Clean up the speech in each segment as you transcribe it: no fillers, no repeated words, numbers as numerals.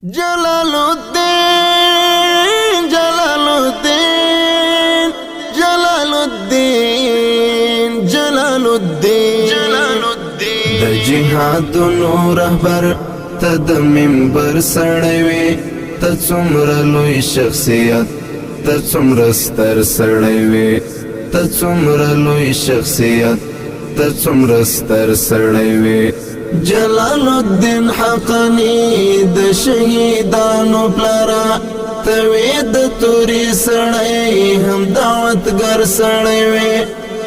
जलालुद्दीन जलालुद्दीन जलालुद्दीन जलालुद्दीन जलालुद्दीन द जिहादुनो रहबर तद मिंबर सड़वे त څومره لوی شخصیت त څومره ستر سړی त څومره لوی شخصیت त څومره ستر سړی جلال الدین حقانی د شهیدانو پلارا توی د توري سړی هم دعوتګر سړی وي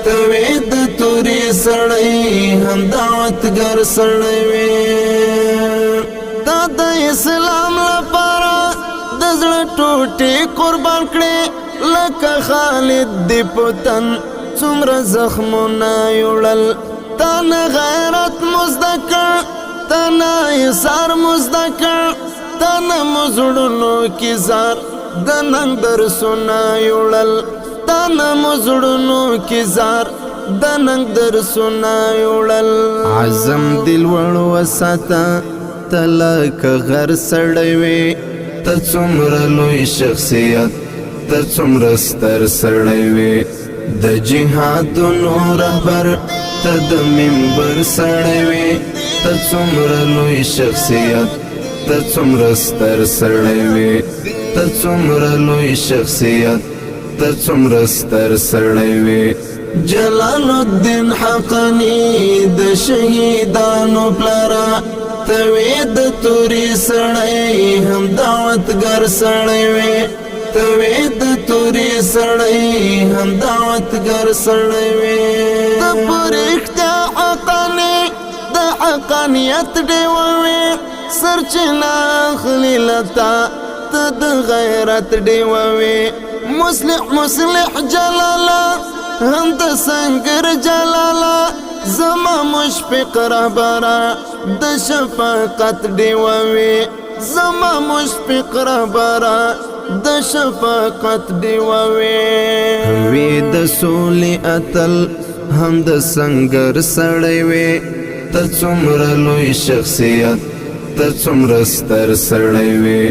توی د توري سړی هم دعوتګر سړی وي دا د اسلام لپاره د زړه ټوټې قربان کړي لکه خالد دی پتن څومره زخمونه یوړل تانا غیرت مزدکر تانا ایسار مزدکر تانا مزدنو کی زار دننگ در سنا یوڑل تانا مزدنو کی زار دننگ در سنا یوڑل عزم دل وڑو وساتا تلک غر سڑوی تا څومره لوی شخصیت تا څومره ستر سړی د جهادونو رهبر ته د منبر سړی وي ته څومره لوی شخصیت ته څومره ستر سړی وي ته څومره لوی شخصیت ته څومره ستر سړی وي جلال الدین حقانی د شهیدانو پلارا ته وې د توري سړی هم دعوتګر سړی وي توی د توري سړی هم دعوتګر سړی وي د پرختیا حقانی د حقانیت ډیوه وي سرچینه اخلي لتا ته د غیرت ډیوه وي مصلح جلاله هم د سنگر جلاله زما مشفق رهبره د شفقت ډیوه وي زما مشفق رهبره د شفقت دیوه وی د سولې اتل هم د سنگر سړی وي ته څومره لوی شخصیت ته څومره ستر سړی وي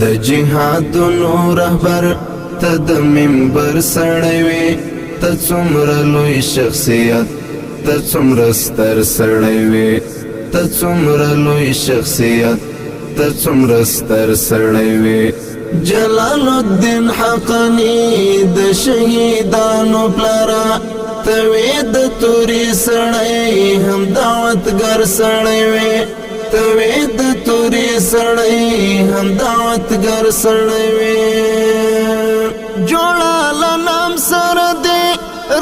د جهادونو رهبر ته د منبر سړی وي ته څومره لوی شخصیت ته څومره ستر سړی وي ته څومره لوی شخصیت ته څومره ستر سړی وي جلال الدین حقانی د شهیدانو پلارا توی د توري سړی هم دعوتګر سړی وي توی د توري سړی هم دعوتګر سړی وي جوړال نام سره دی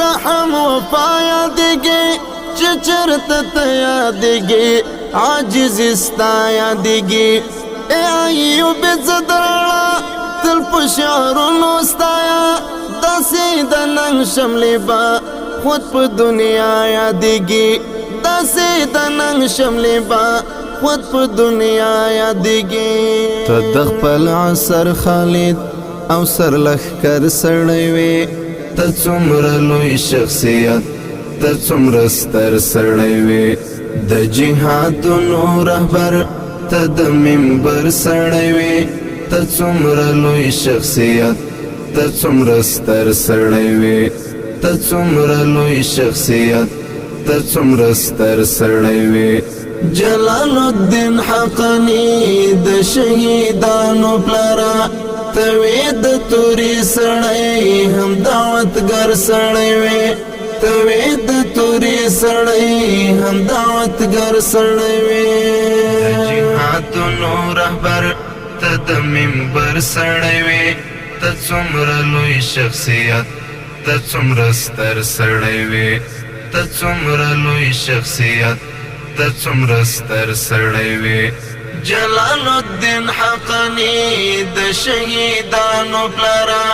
رحم وفا یادګي چې چرته ته یادګي عاجز استا یادګي ایوب زدرلا تل پشارونو ستایا داسی دننگ شملی با خود پا دنیا یادگی داسی دننگ شملی با خود پا دنیا یادگی تا دخپل عصر خالد او سر لخکر سڑوی تا څومره لوی شخصیت تا څومره ستر سڑوی د جهادونو رهبر ته د منبر سړی وي ته څومره لوی شخصیت ته څومره ستر سړی وي ته څومره لوی شخصیت ته څومره ستر سړی وي جلال الدین حقانی د شهیدانو پلارا توی د توري سړی هم دعوتګر سړی وي توی د توري سړی هم دعوتګر سړی وي جهادونو رهبر ته د منبر سړی وي ته څومره لوی شخصیت ته څومره ستر سړی وي ته څومره لوی شخصیت ته څومره ستر سړی وي جلال الدین حقانی د شهیدانو پلارا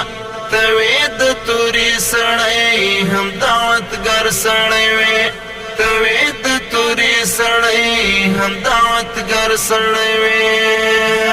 توی د توري سړی هم دعوتګر سړی وي توی د توري سړی هم دعوتګر سړی وي